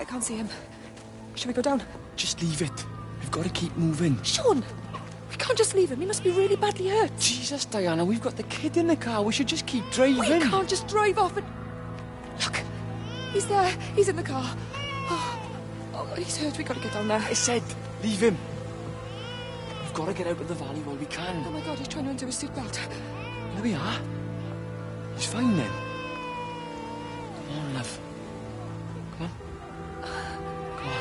I can't see him. Shall we go down? Just leave it. We've got to keep moving. Sean! We can't just leave him. He must be really badly hurt. Jesus, Diana, we've got the kid in the car. We should just keep driving. We can't just drive off and... Look! He's there. He's in the car. Oh, he's hurt. We've got to get down there. I said, leave him. We've got to get out of the valley while we can. Oh, my God, he's trying to undo his seatbelt. There we are. He's fine then. Come on, love. Come on. Come on.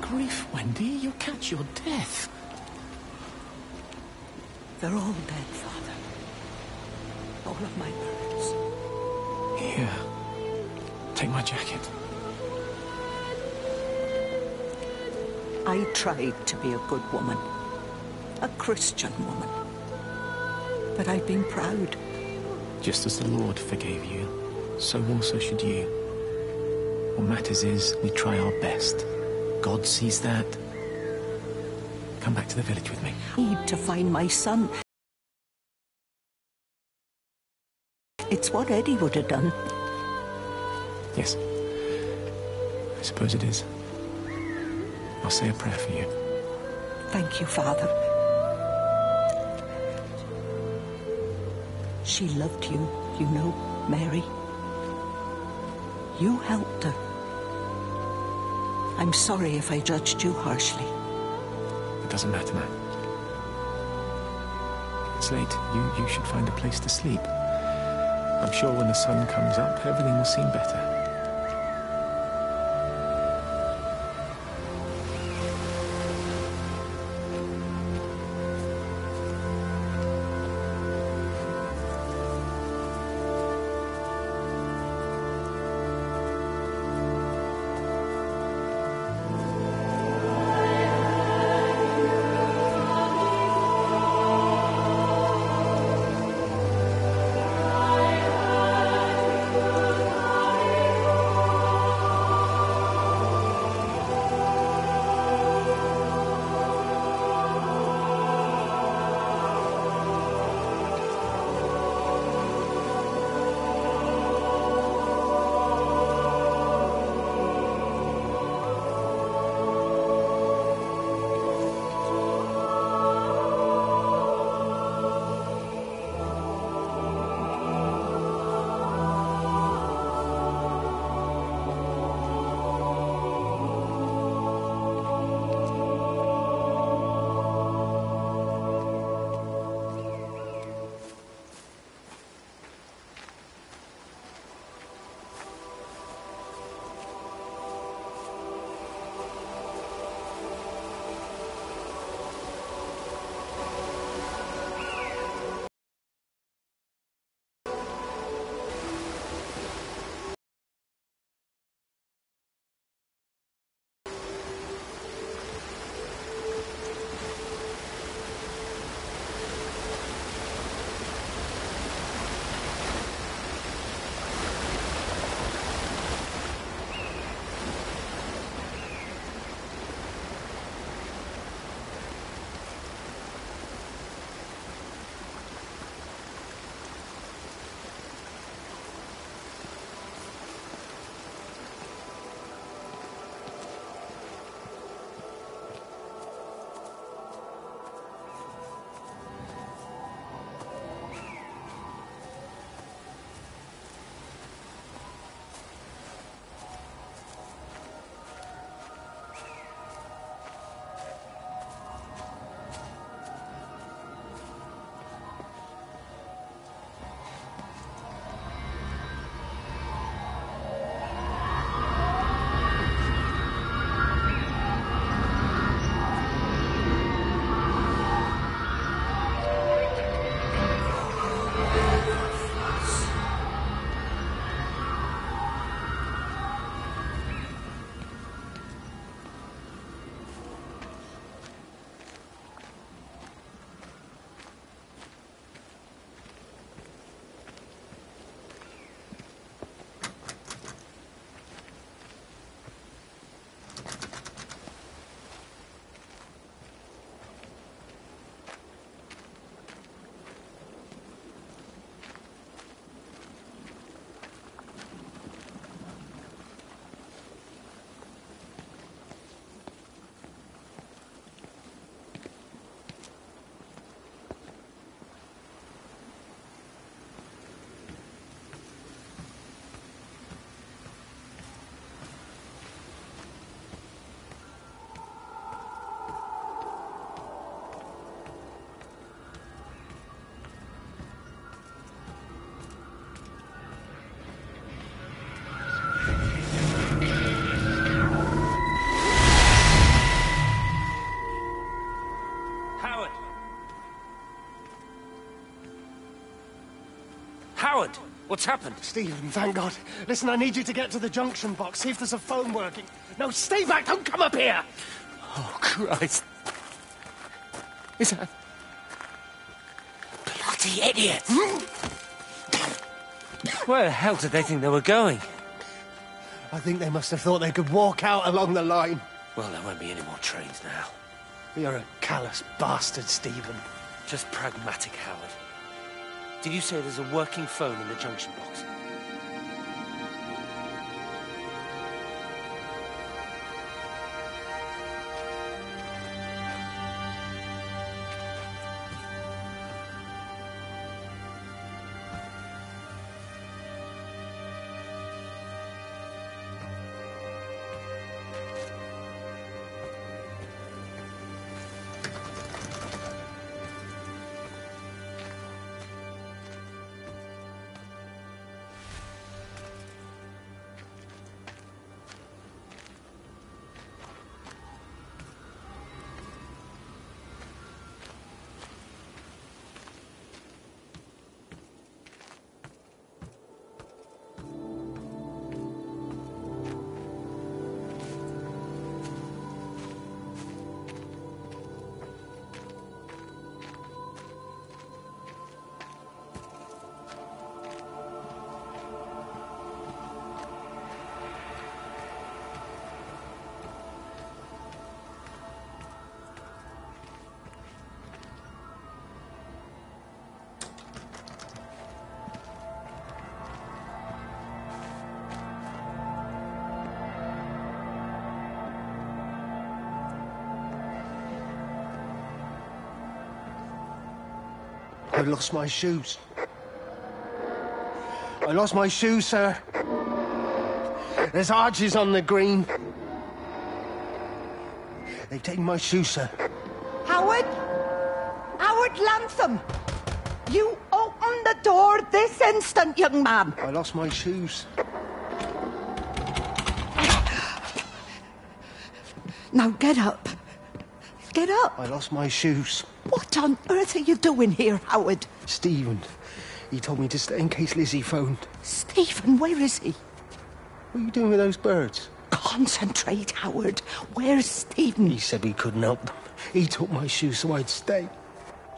Grief, Wendy, you'll catch your death. They're all dead, Father. All of my birds. Here, take my jacket. I tried to be a good woman. A Christian woman. But I've been proud. Just as the Lord forgave you, so also should you. What matters is we try our best. God sees that. Come back to the village with me. I need to find my son. It's what Eddie would have done. Yes. I suppose it is. I'll say a prayer for you. Thank you, Father. She loved you, you know, Mary. You helped her. I'm sorry if I judged you harshly. It doesn't matter, Matt. It's late. You should find a place to sleep. I'm sure when the sun comes up, everything will seem better. Howard, what's happened? Stephen, thank God. Listen, I need you to get to the junction box, see if there's a phone working. No, stay back, don't come up here! Oh, Christ. Is that... Bloody idiot! Where the hell did they think they were going? I think they must have thought they could walk out along the line. Well, there won't be any more trains now. You're a callous bastard, Stephen. Just pragmatic, Howard. Did you say there's a working phone in the junction box? I lost my shoes. I lost my shoes, sir. There's arches on the green. They've taken my shoes, sir. Howard? Howard Lantham! You open the door this instant, young man. I lost my shoes. Now get up. Get up. I lost my shoes. What on earth are you doing here, Howard? Stephen, he told me to stay in case Lizzie phoned. Stephen, where is he? What are you doing with those birds? Concentrate, Howard. Where's Stephen? He said we couldn't help them. He took my shoes so I'd stay.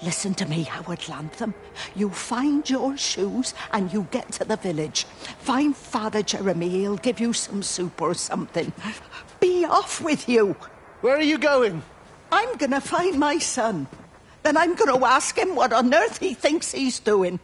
Listen to me, Howard Lantham. You find your shoes and you get to the village. Find Father Jeremy. He'll give you some soup or something. Be off with you. Where are you going? I'm gonna find my son. Then I'm gonna ask him what on earth he thinks he's doing.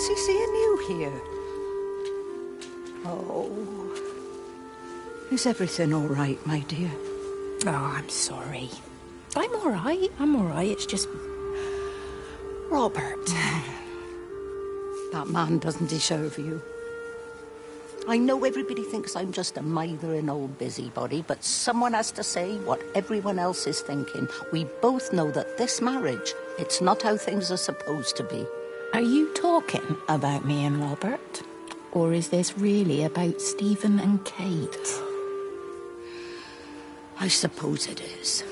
fancy seeing you here. Oh. Is everything all right, my dear? Oh, I'm sorry. I'm all right. It's just... Robert. That man doesn't deserve you. I know everybody thinks I'm just a mithering old busybody, but someone has to say what everyone else is thinking. We both know that this marriage, it's not how things are supposed to be. Are you talking about me and Robert? Or is this really about Stephen and Kate? I suppose it is.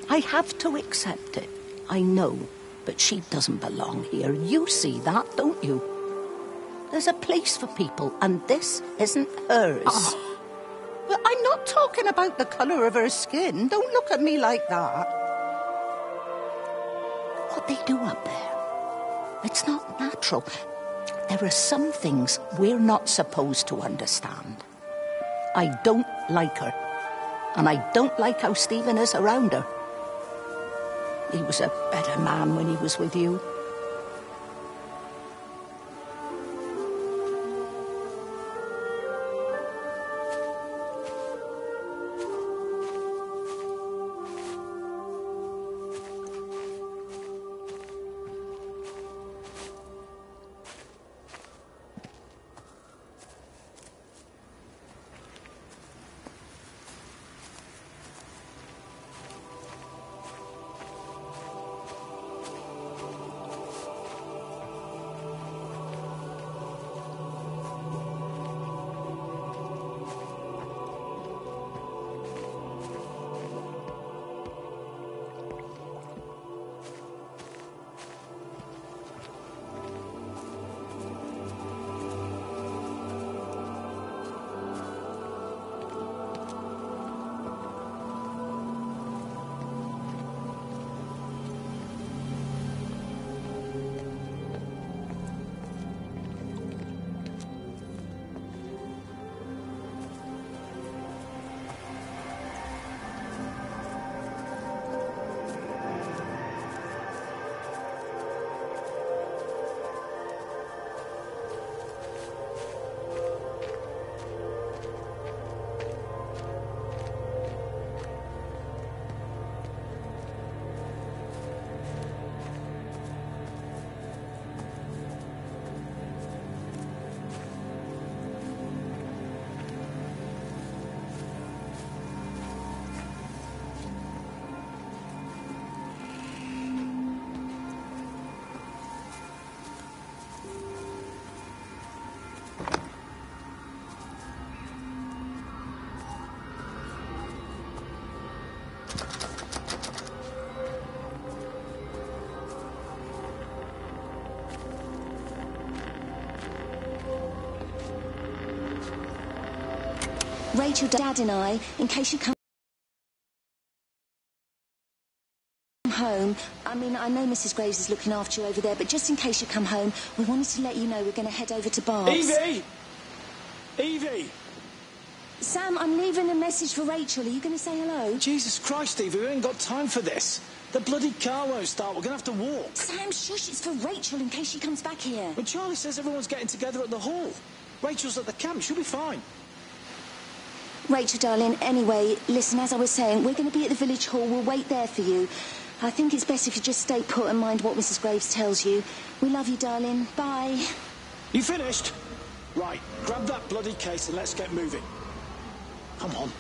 I have to accept it. I know, but she doesn't belong here. You see that, don't you? There's a place for people, and this isn't hers. Oh. Well, I'm not talking about the colour of her skin. Don't look at me like that. What they do up there, it's not natural. There are some things we're not supposed to understand. I don't like her, and I don't like how Stephen is around her. He was a better man when he was with you. Rachel, Dad and I, in case you come home, I mean, I know Mrs. Graves is looking after you over there, but just in case you come home, we wanted to let you know we're going to head over to Barb's. Evie! Evie! Sam, I'm leaving a message for Rachel. Are you going to say hello? Jesus Christ, Evie, we ain't got time for this. The bloody car won't start. We're going to have to walk. Sam, shush, it's for Rachel in case she comes back here. But Charlie says everyone's getting together at the hall. Rachel's at the camp. She'll be fine. Rachel, darling, anyway, listen, as I was saying, we're going to be at the village hall. We'll wait there for you. I think it's best if you just stay put and mind what Mrs. Graves tells you. We love you, darling. Bye. You finished? Right, grab that bloody case and let's get moving. Come on.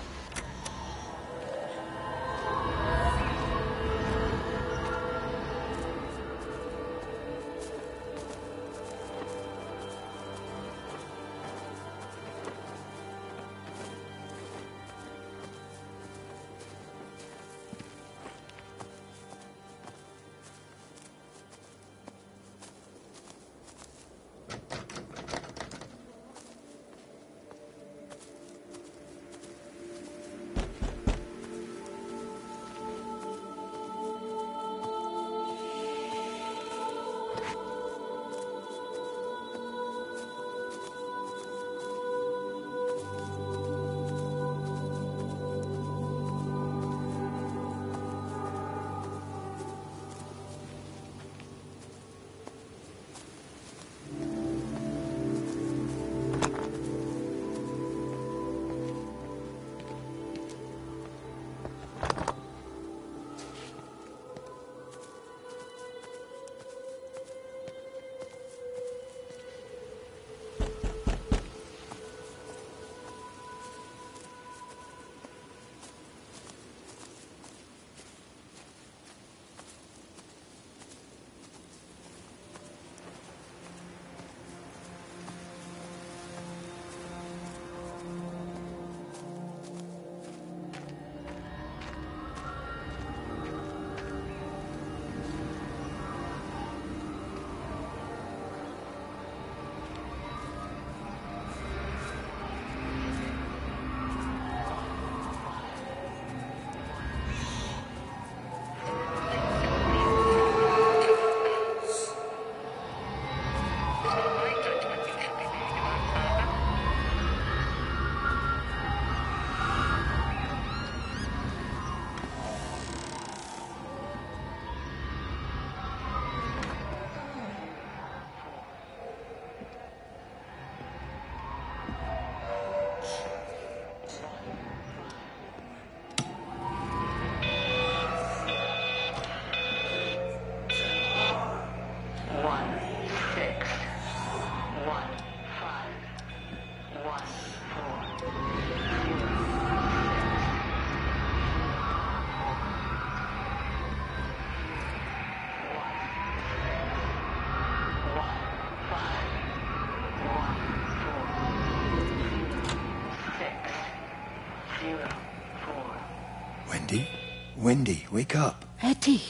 Wendy, wake up. Eddie,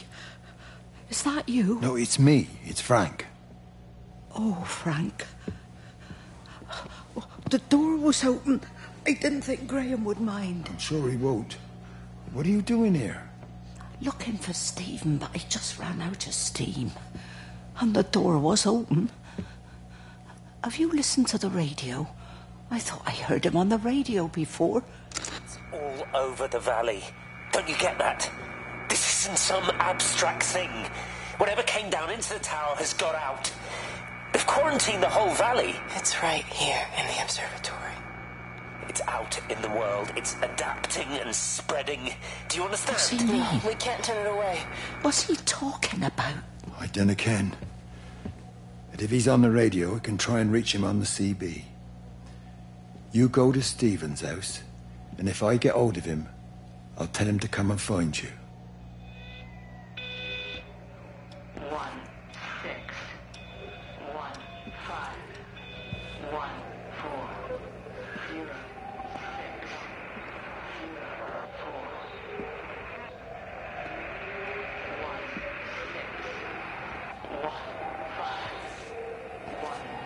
is that you? No, it's me. It's Frank. Oh, Frank. The door was open. I didn't think Graham would mind. I'm sure he won't. What are you doing here? Looking for Stephen, but I just ran out of steam. And the door was open. Have you listened to the radio? I thought I heard him on the radio before. It's all over the valley. Don't you get that? This isn't some abstract thing. Whatever came down into the tower has got out. They've quarantined the whole valley. It's right here in the observatory. It's out in the world. It's adapting and spreading. Do you understand? What's he mean? We can't turn it away. What's he talking about? I dunno ken. But if he's on the radio, I can try and reach him on the CB. You go to Stephen's house, and if I get hold of him, I'll tell him to come and find you. 1 6 1 5 1 4 0 6 0 4 1 6 1 5 1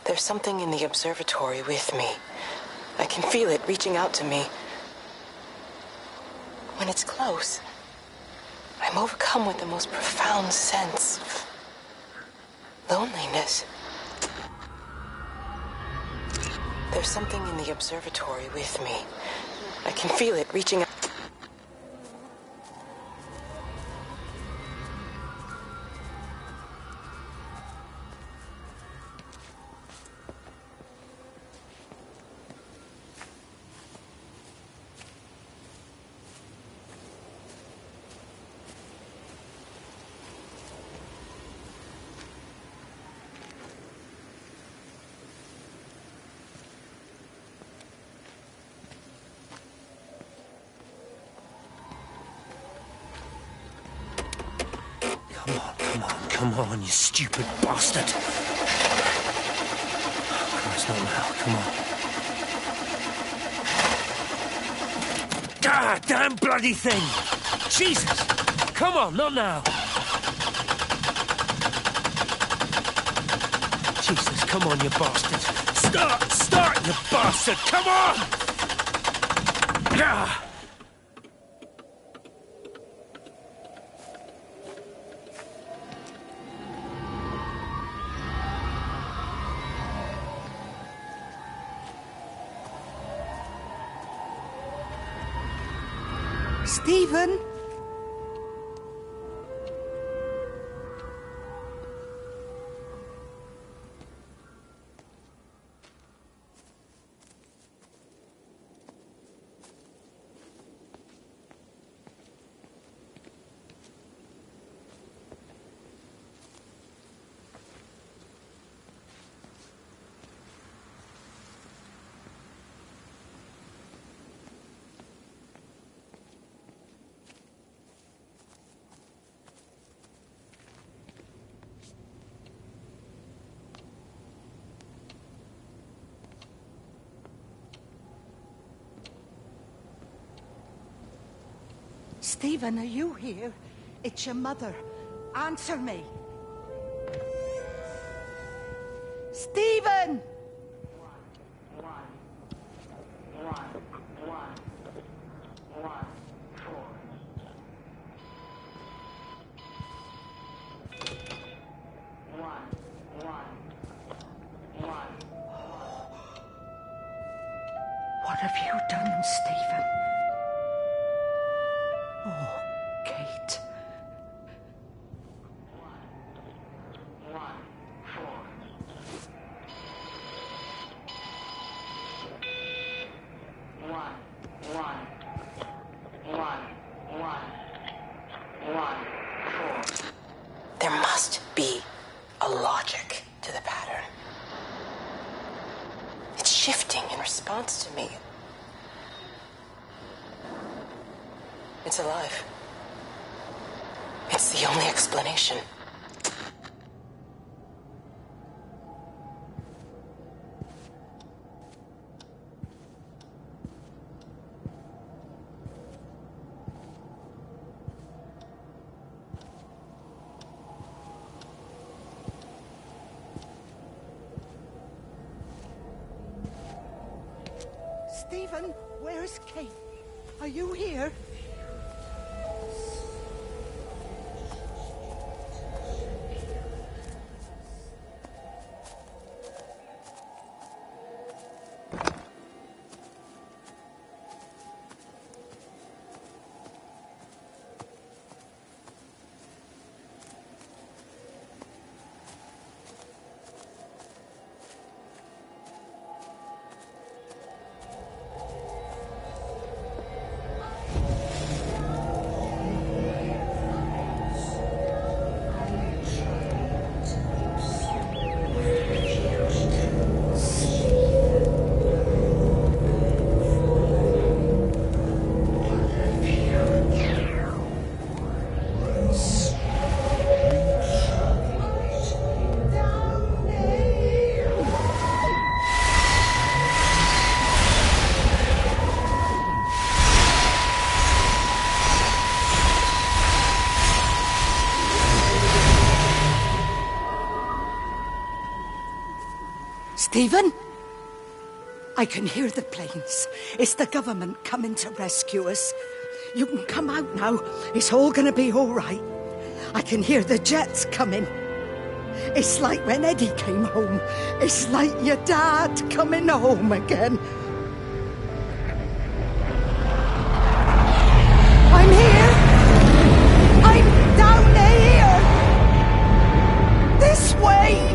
There's something in the observatory with me. I can feel it reaching out to me. When it's close, I'm overcome with the most profound sense of loneliness. There's something in the observatory with me. I can feel it reaching out. Come on, you stupid bastard. Christ, not now. Come on. God damn bloody thing! Jesus! Come on, not now. Jesus, come on, you bastard. Start, you bastard! Come on! Ah! Stephen? Stephen, are you here? It's your mother. Answer me. Stephen! What have you done, Stephen? Oh, Kate. 1 4 1 4. There must be a logic to the pattern. It's shifting. response to me. It's alive. It's the only explanation. Stephen, where's Kate? Are you here? Stephen? I can hear the planes. It's the government coming to rescue us. You can come out now. It's all gonna be all right. I can hear the jets coming. It's like when Eddie came home. It's like your dad coming home again. I'm here. I'm down here. This way.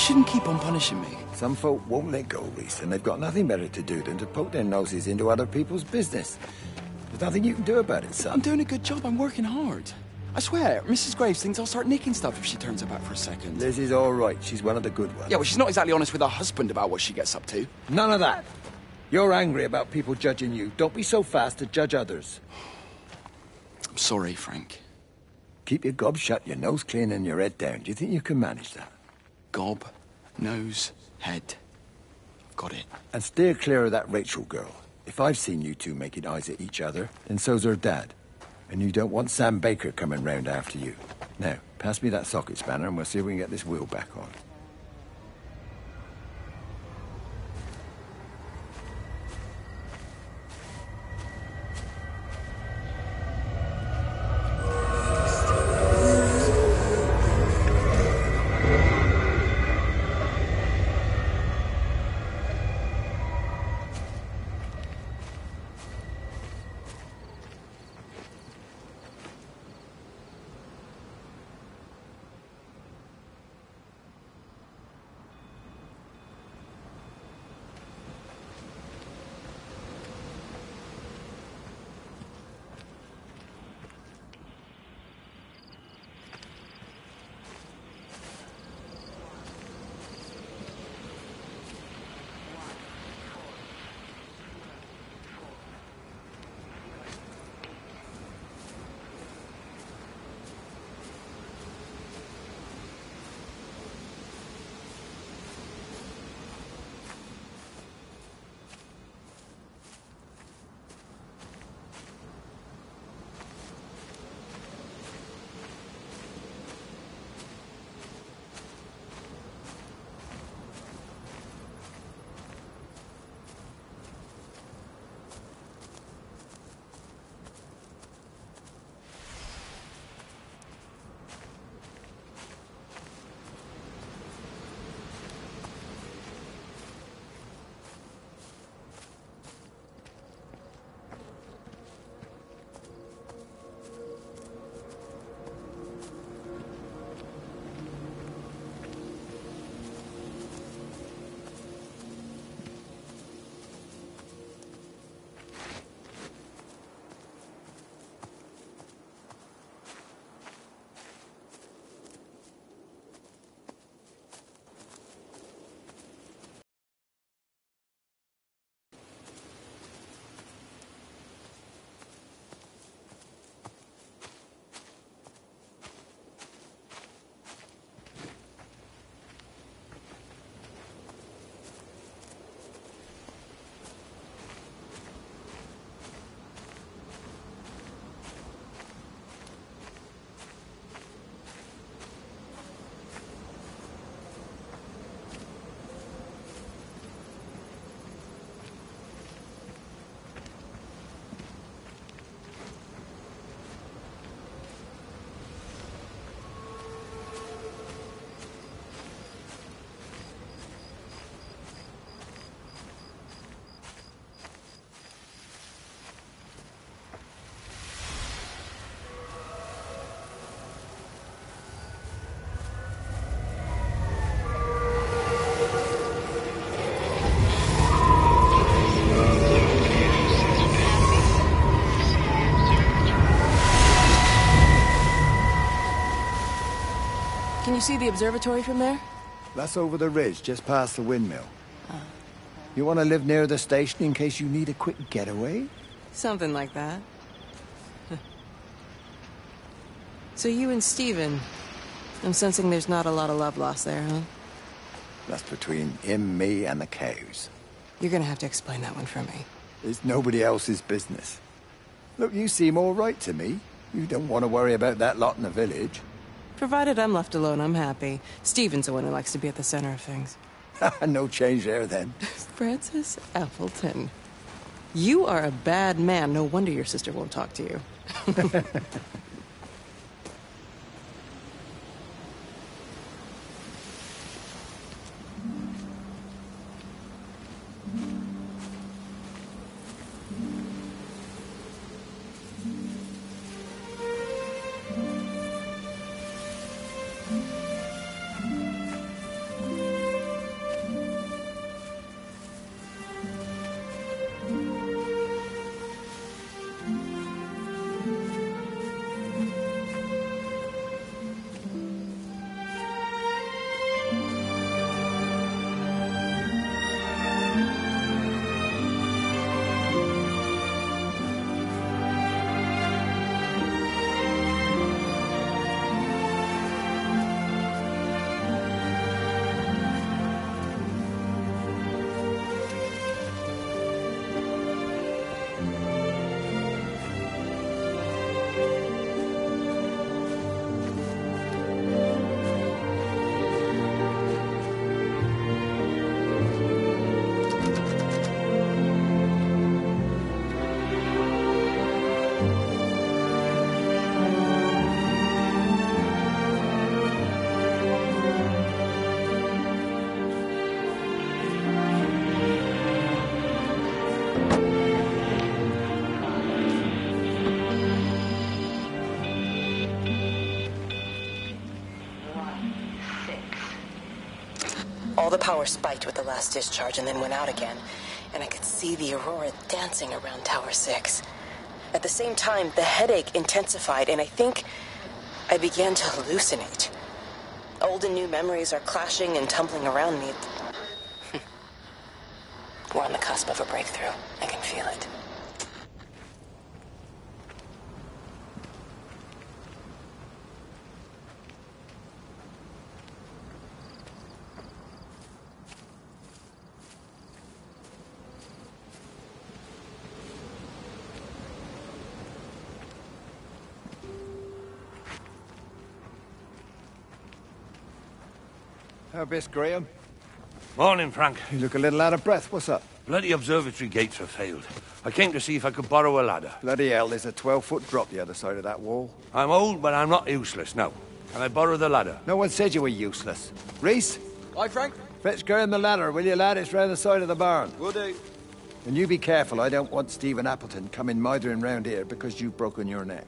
Shouldn't keep on punishing me. Some folk won't let go, Reese, and they've got nothing better to do than to poke their noses into other people's business. There's nothing you can do about it, son. I'm doing a good job. I'm working hard. I swear, Mrs. Graves thinks I'll start nicking stuff if she turns her back for a second. Liz is all right. She's one of the good ones. Yeah, well, she's not exactly honest with her husband about what she gets up to. None of that. You're angry about people judging you. Don't be so fast to judge others. I'm sorry, Frank. Keep your gob shut, your nose clean, and your head down. Do you think you can manage that? Gob, nose, head. I've got it. And steer clear of that Rachel girl. If I've seen you two making eyes at each other, then so's her dad. And you don't want Sam Baker coming round after you. Now, pass me that socket spanner and we'll see if we can get this wheel back on. Can you see the observatory from there? That's over the ridge, just past the windmill. You want to live near the station in case you need a quick getaway? Something like that. So you and Stephen, I'm sensing there's not a lot of love lost there, huh? That's between him, me, and the cows. You're gonna have to explain that one for me. It's nobody else's business. Look, you seem all right to me. You don't want to worry about that lot in the village. Provided I'm left alone, I'm happy. Stephen's the one who likes to be at the center of things. No change there, then. Francis Appleton. You are a bad man. No wonder your sister won't talk to you. All the power spiked with the last discharge and then went out again, and I could see the aurora dancing around Tower 6. At the same time, the headache intensified, and I think I began to hallucinate. Old and new memories are clashing and tumbling around me. We're on the cusp of a breakthrough. I can feel it. How Miss Graham? Morning, Frank. You look a little out of breath. What's up? Bloody observatory gates have failed. I came to see if I could borrow a ladder. Bloody hell, there's a 12-foot drop the other side of that wall. I'm old, but I'm not useless, no. Can I borrow the ladder? No one said you were useless. Reese? Aye, Frank? Fetch Graham the ladder, will you, lad? It's round the side of the barn. Will do. And you be careful. I don't want Stephen Appleton coming mithering round here because you've broken your neck.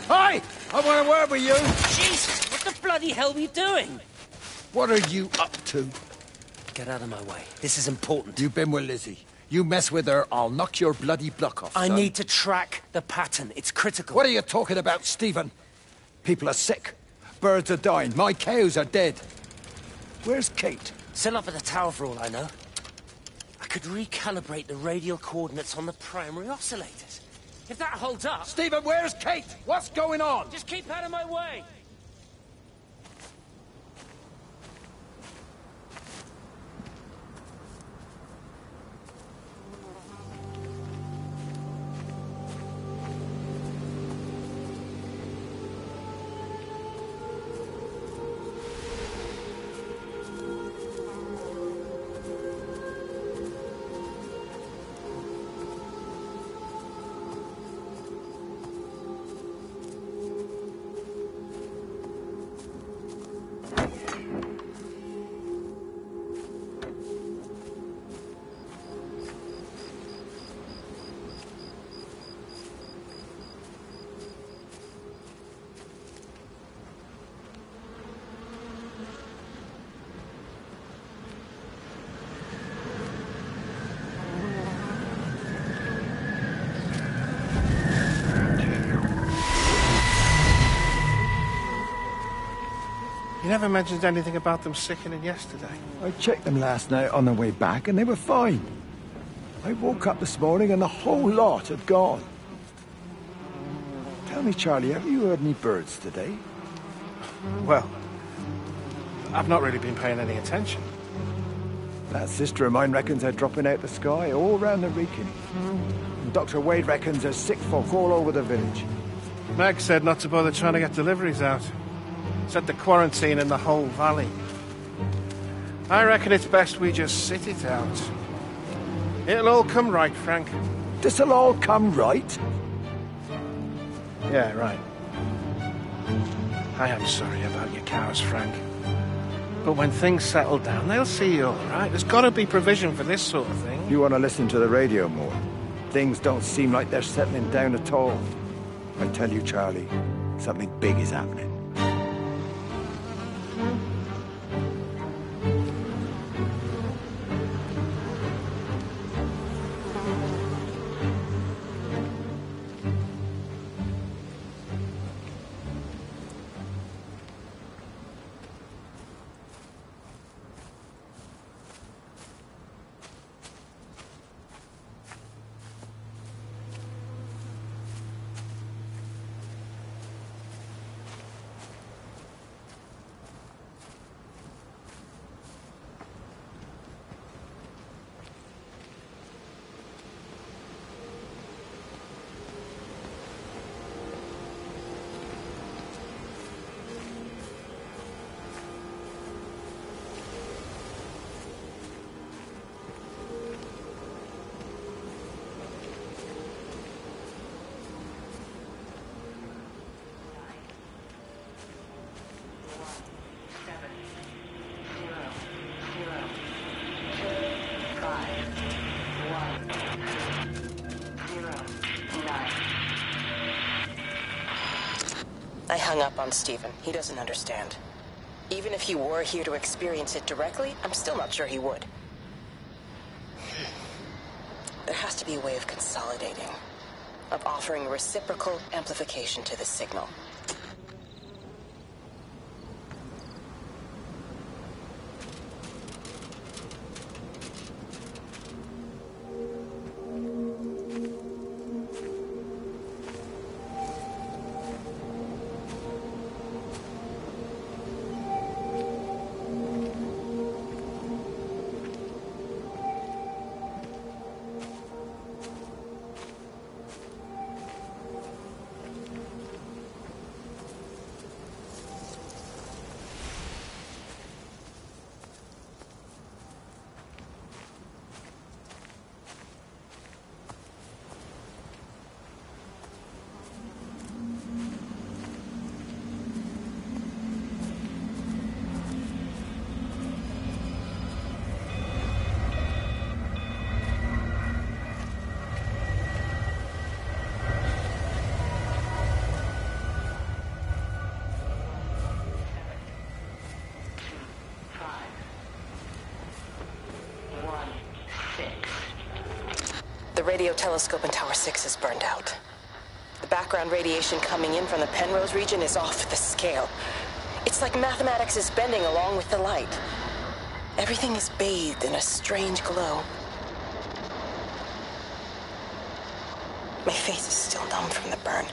Hi! I want a word with you. Jesus, what the bloody hell are you doing? What are you up to? Get out of my way. This is important. You've been with Lizzie. You mess with her, I'll knock your bloody block off, I son. need to track the pattern. It's critical. What are you talking about, Stephen? People are sick. Birds are dying. My cows are dead. Where's Kate? Still up at the tower for all I know. I could recalibrate the radial coordinates on the primary oscillators. If that holds up... Stephen, where's Kate? What's going on? Just keep out of my way! never mentioned anything about them sickening yesterday. I checked them last night on the way back and they were fine. I woke up this morning and the whole lot had gone. Tell me, Charlie, have you heard any birds today? Well, I've not really been paying any attention. That sister of mine reckons they're dropping out the sky all round the Wrekin. And Dr. Wade reckons there's sick folk all over the village. Meg said not to bother trying to get deliveries out. Said the quarantine in the whole valley. I reckon it's best we just sit it out. It'll all come right, Frank. This'll all come right? Yeah, right. I am sorry about your cows, Frank. But when things settle down, they'll see you all right. There's got to be provision for this sort of thing. You want to listen to the radio more? Things don't seem like they're settling down at all. I tell you, Charlie, something big is happening. I hung up on Stephen. He doesn't understand. Even if he were here to experience it directly, I'm still not sure he would. There has to be a way of consolidating, of offering reciprocal amplification to the signal. The radio telescope in Tower 6 is burned out. The background radiation coming in from the Penrose region is off the scale. It's like mathematics is bending along with the light. Everything is bathed in a strange glow. My face is still numb from the burn.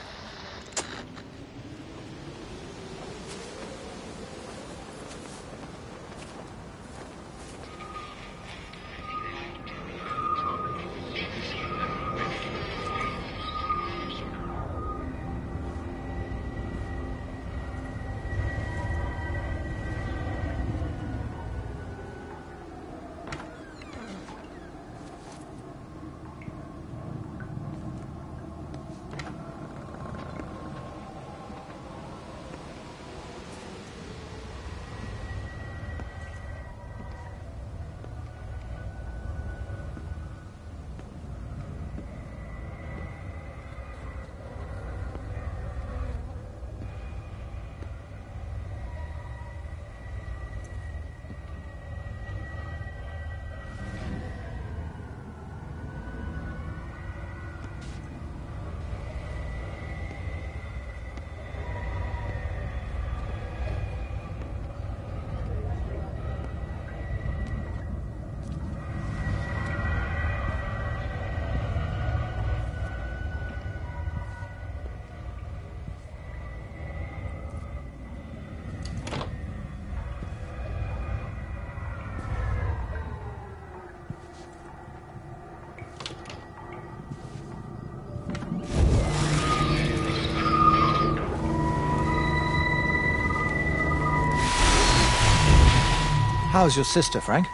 How's your sister, Frank?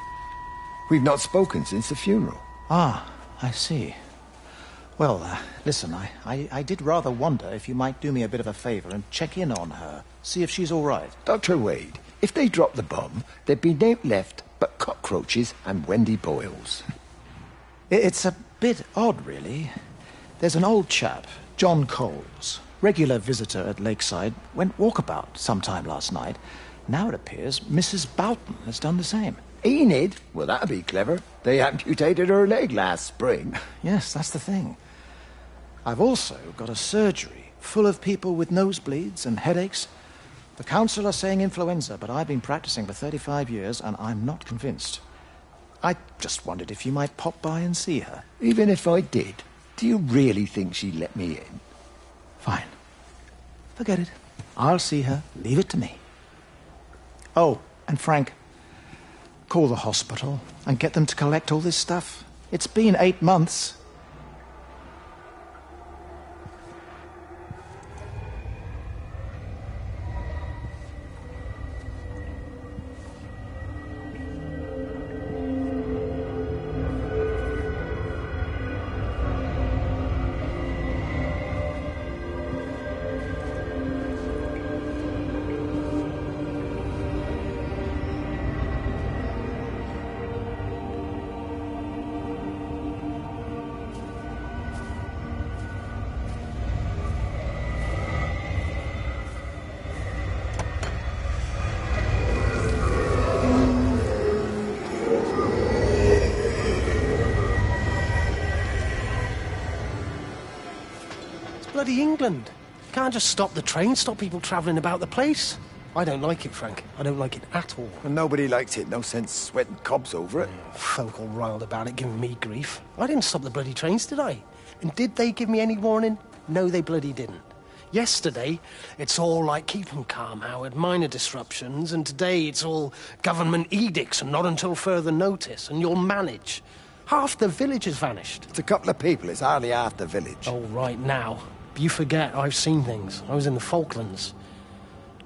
We've not spoken since the funeral. Ah, I see. Well, listen, I did rather wonder if you might do me a bit of a favour and check in on her, see if she's all right. Dr. Wade, if they dropped the bomb, there'd be no left but cockroaches and Wendy Boyles. It's a bit odd, really. There's an old chap, John Coles, regular visitor at Lakeside, went walkabout sometime last night. Now it appears Mrs. Boughton has done the same. Enid? Well, that'd be clever. They amputated her leg last spring. Yes, that's the thing. I've also got a surgery full of people with nosebleeds and headaches. The council are saying influenza, but I've been practicing for 35 years and I'm not convinced. I just wondered if you might pop by and see her. Even if I did, do you really think she'd let me in? Fine. Forget it. I'll see her. Leave it to me. Oh, and Frank, call the hospital and get them to collect all this stuff. It's been 8 months. Bloody England. Can't just stop the train, stop people travelling about the place. I don't like it, Frank. I don't like it at all. Well, nobody likes it. No sense sweating cobs over it. Folk all riled about it, giving me grief. I didn't stop the bloody trains, did I? And did they give me any warning? No, they bloody didn't. Yesterday, it's all like, keep 'em calm, Howard, minor disruptions, and today it's all government edicts and not until further notice, and you'll manage. Half the village has vanished. It's a couple of people. It's hardly half the village. Oh, right, now. You forget, I've seen things. I was in the Falklands.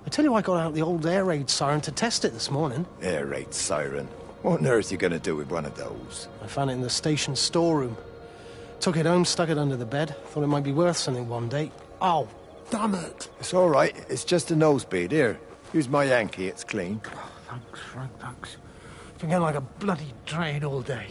I tell you, I got out the old air raid siren to test it this morning. Air raid siren? What on earth are you going to do with one of those? I found it in the station storeroom. Took it home, stuck it under the bed. Thought it might be worth something one day. Oh, damn it. It's all right. It's just a nosebleed. Here, use my Yankee. It's clean. Oh, thanks, Frank, thanks. Been getting like a bloody train all day.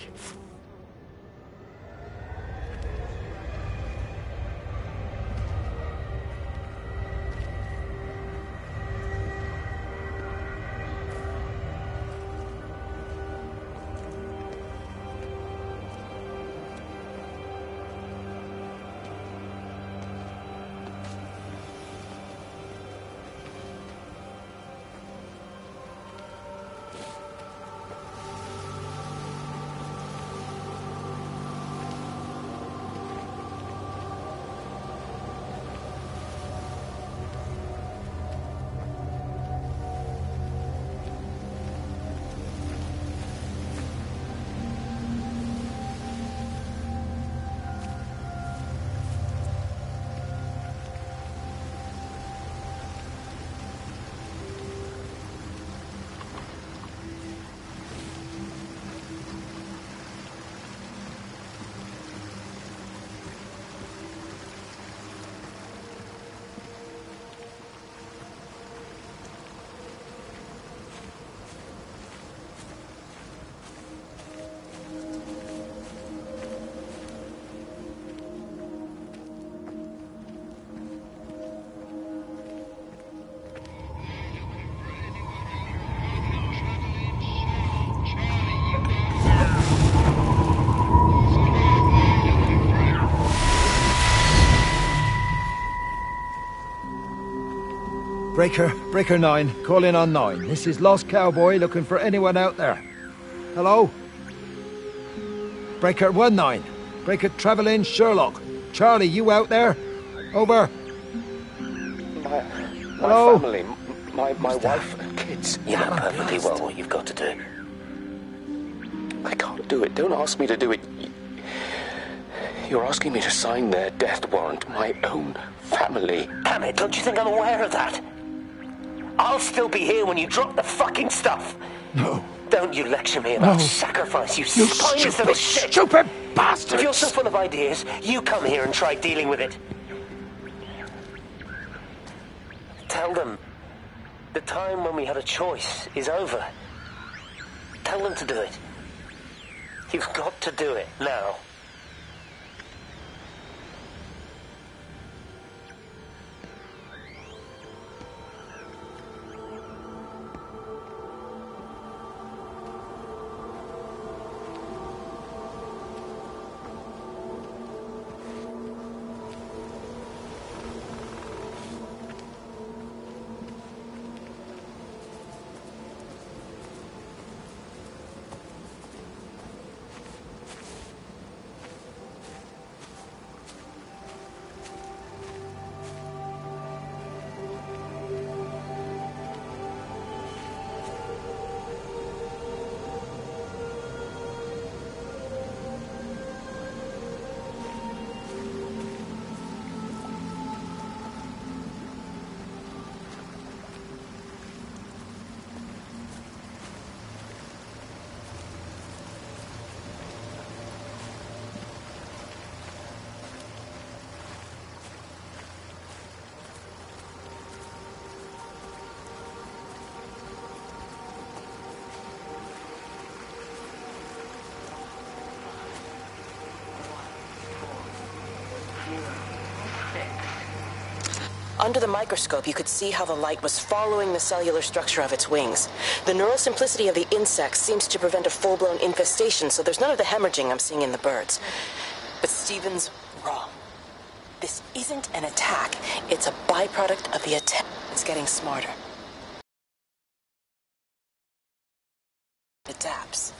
Breaker 9, call in on 9. This is Lost Cowboy looking for anyone out there. Hello? Breaker 19. Breaker Travel in Sherlock. Charlie, you out there? Over. My family, my wife and kids. You know perfectly well what you've got to do. I can't do it. Don't ask me to do it. You're asking me to sign their death warrant. My own family. Damn it, don't you think I'm aware of that? I'll still be here when you drop the fucking stuff. No. Don't you lecture me about sacrifice, you spineless little shit! Stupid bastard! If you're so full of ideas, you come here and try dealing with it. Tell them the time when we had a choice is over. Tell them to do it. You've got to do it now. Under the microscope, you could see how the light was following the cellular structure of its wings. The neural simplicity of the insects seems to prevent a full-blown infestation, so there's none of the hemorrhaging I'm seeing in the birds. But Stephen's wrong. This isn't an attack. It's a byproduct of the attack. It's getting smarter. It adapts.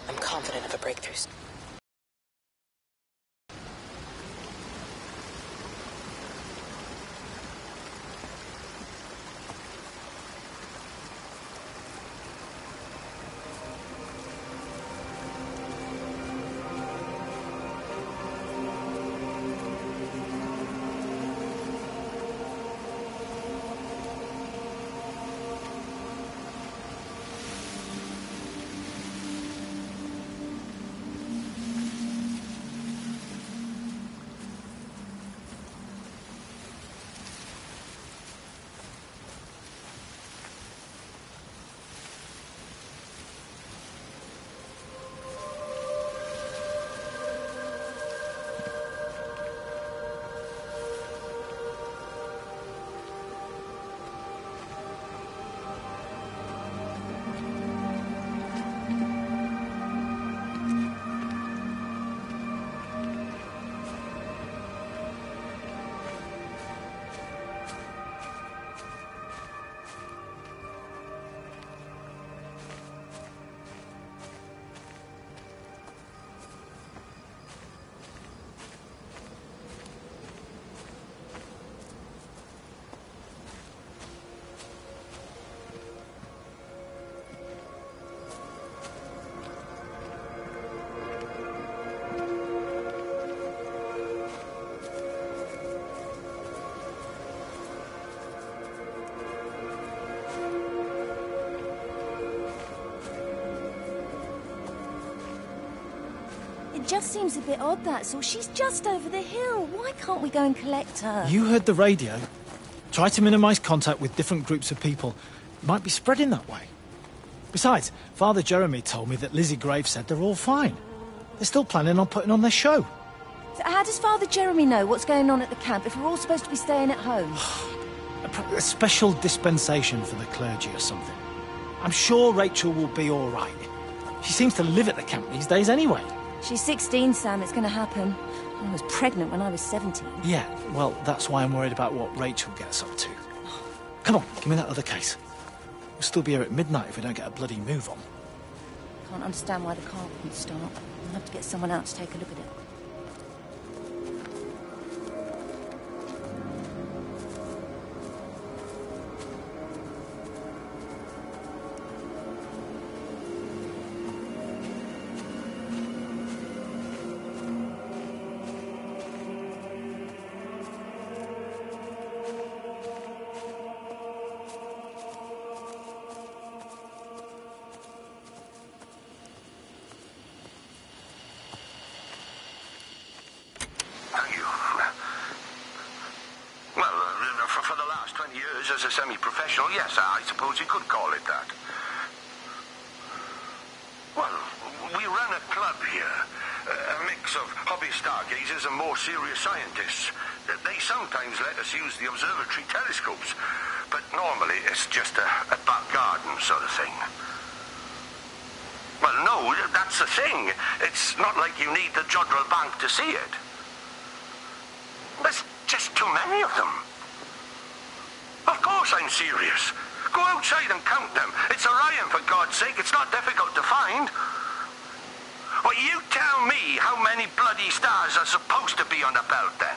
I'm confident of a breakthrough. It just seems a bit odd, that's all. She's just over the hill. Why can't we go and collect her? You heard the radio. Try to minimise contact with different groups of people. It might be spreading that way. Besides, Father Jeremy told me that Lizzie Graves said they're all fine. They're still planning on putting on their show. So how does Father Jeremy know what's going on at the camp if we're all supposed to be staying at home? A special dispensation for the clergy or something. I'm sure Rachel will be all right. She seems to live at the camp these days anyway. She's 16, Sam. It's going to happen. I was pregnant when I was 17. Yeah, well, that's why I'm worried about what Rachel gets up to. Come on, give me that other case. We'll still be here at midnight if we don't get a bloody move on. Can't understand why the car wouldn't start. I'll have to get someone out to take a look at it. as a semi-professional, yes, I suppose you could call it that. Well, we run a club here. A mix of hobby stargazers and more serious scientists. They sometimes let us use the observatory telescopes, but normally it's just a back garden sort of thing. Well, no, that's the thing. It's not like you need the Jodrell Bank to see it. There's just too many of them. Of course I'm serious. Go outside and count them. It's Orion, for God's sake. It's not difficult to find. Well, you tell me how many bloody stars are supposed to be on the belt, then.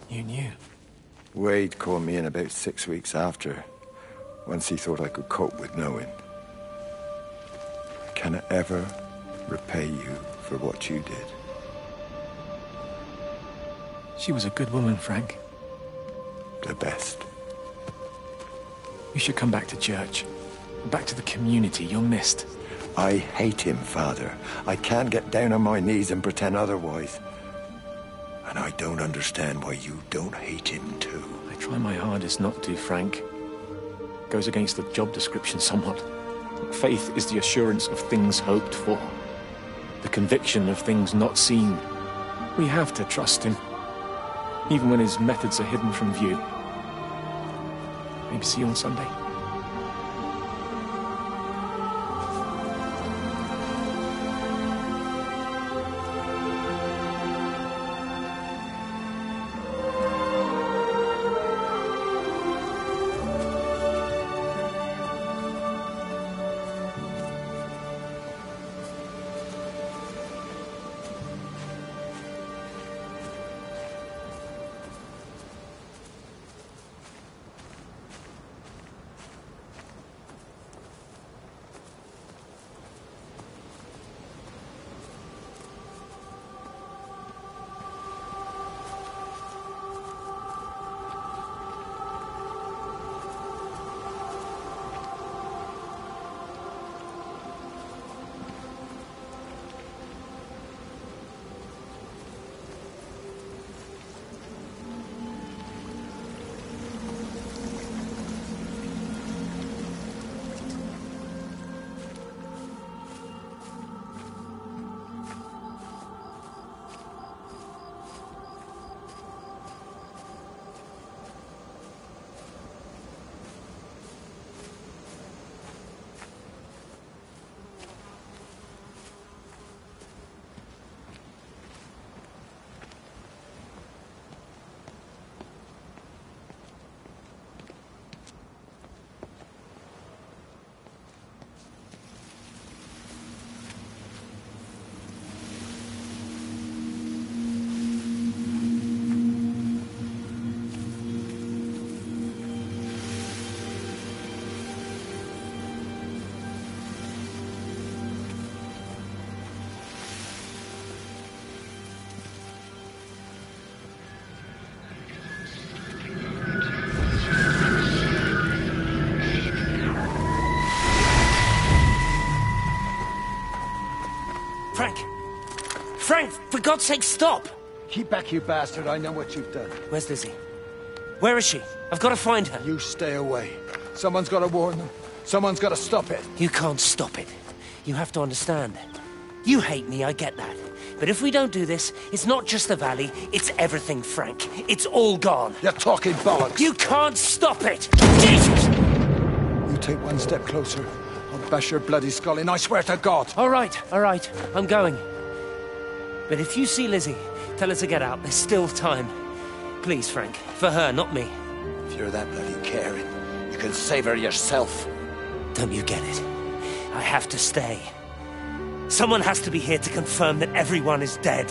You knew? Wade called me in about 6 weeks after, once he thought I could cope with knowing. Can I ever repay you for what you did? She was a good woman, Frank. The best. You should come back to church. Back to the community. You're missed. I hate him, Father. I can't get down on my knees and pretend otherwise. And I don't understand why you don't hate him too. I try my hardest not to, Frank. Goes against the job description somewhat. Faith is the assurance of things hoped for. The conviction of things not seen. We have to trust him. Even when his methods are hidden from view. Maybe see you on Sunday. Frank, for God's sake, stop! Keep back, you bastard. I know what you've done. Where's Lizzie? Where is she? I've got to find her. You stay away. Someone's got to warn them. Someone's got to stop it. You can't stop it. You have to understand. You hate me, I get that. But if we don't do this, it's not just the valley, it's everything, Frank. It's all gone. You're talking bollocks. You can't stop it! Jesus! You take one step closer, I'll bash your bloody skull in, I swear to God. All right, I'm going. But if you see Lizzie, tell her to get out. There's still time. Please, Frank. For her, not me. If you're that bloody caring, you can save her yourself. Don't you get it? I have to stay. Someone has to be here to confirm that everyone is dead.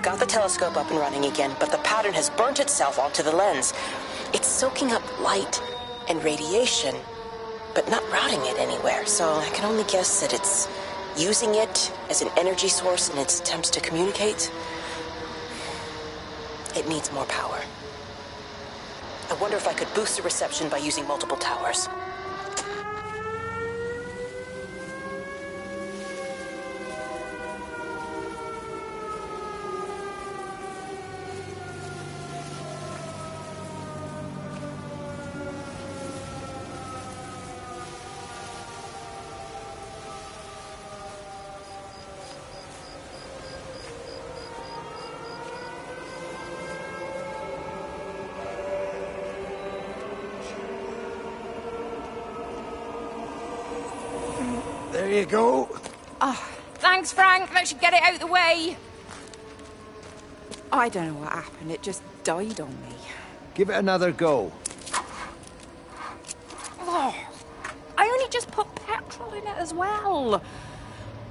Got the telescope up and running again, but the pattern has burnt itself onto the lens. It's soaking up light and radiation, but not routing it anywhere, so I can only guess that it's using it as an energy source in its attempts to communicate. It needs more power. I wonder if I could boost the reception by using multiple towers. There you go. Oh, thanks, Frank. That should get it out of the way. I don't know what happened. It just died on me. Give it another go. Oh, I only just put petrol in it as well.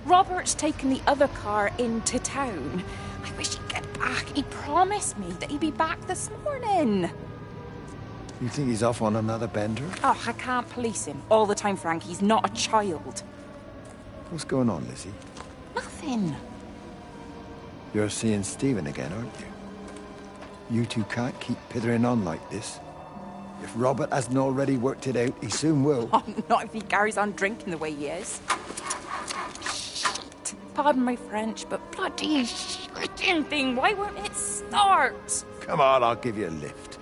Robert's taken the other car into town. I wish he'd get back. He promised me that he'd be back this morning. You think he's off on another bender? Oh, I can't police him all the time, Frank. He's not a child. What's going on, Lizzie? Nothing. You're seeing Stephen again, aren't you? You two can't keep pithering on like this. If Robert hasn't already worked it out, he soon will. Oh, not if he carries on drinking the way he is. Shit. Pardon my French, but bloody shitting thing, why won't it start? Come on, I'll give you a lift.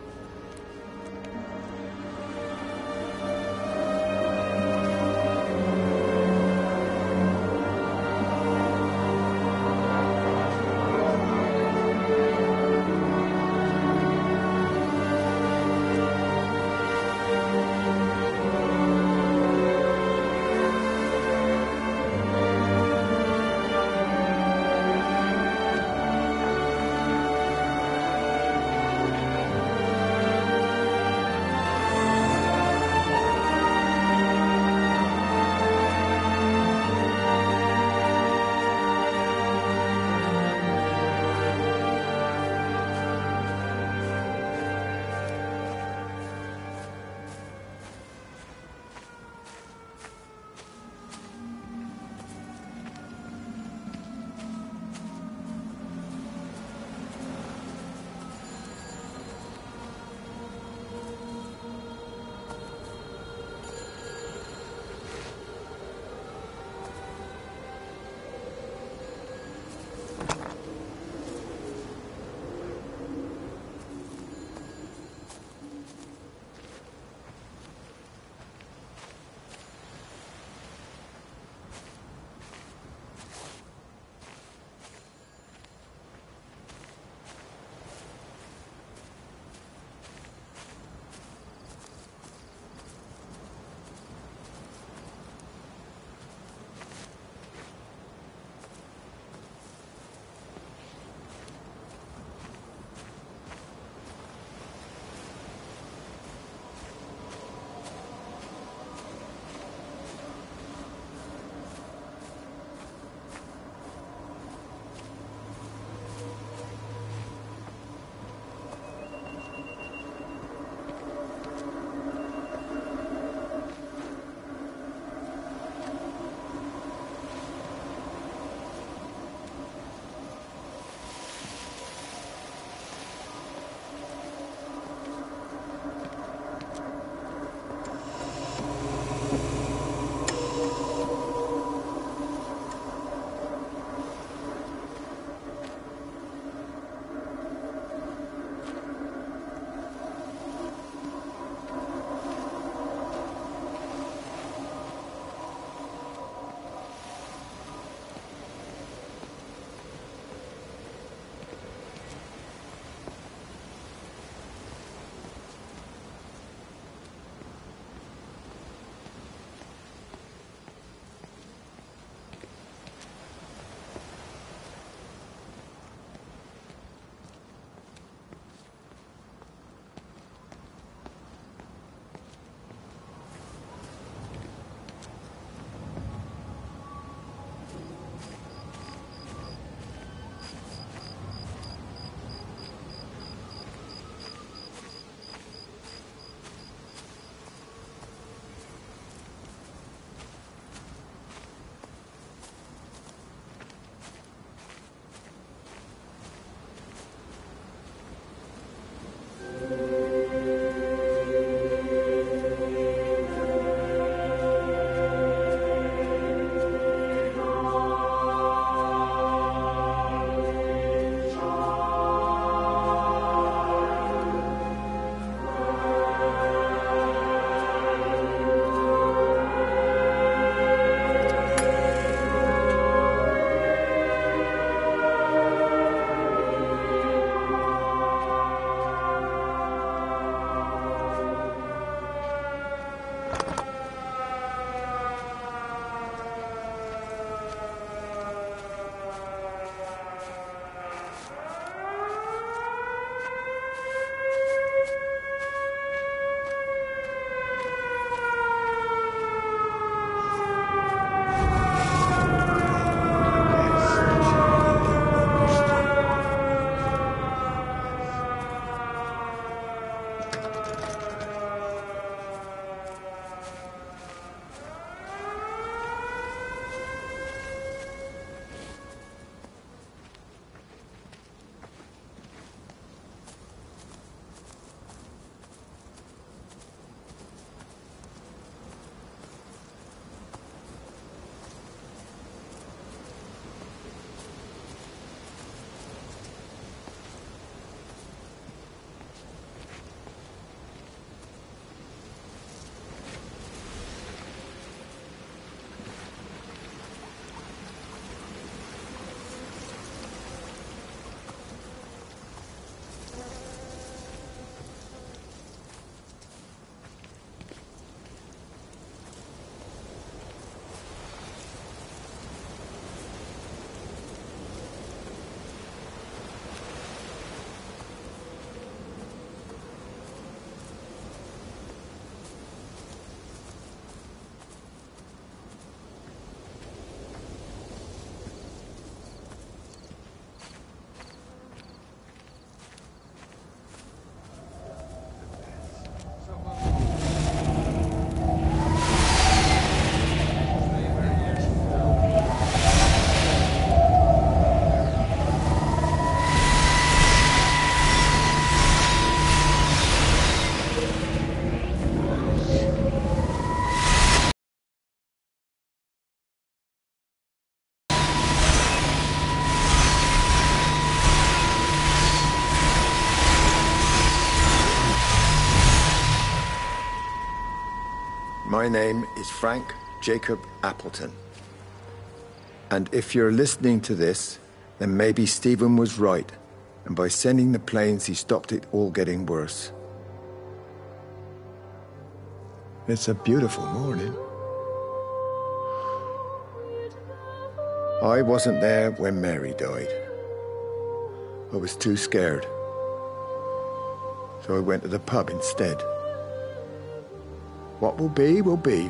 My name is Frank Jacob Appleton. And if you're listening to this, then maybe Stephen was right, and by sending the planes, he stopped it all getting worse. It's a beautiful morning. I wasn't there when Mary died. I was too scared. So I went to the pub instead. What will be, will be.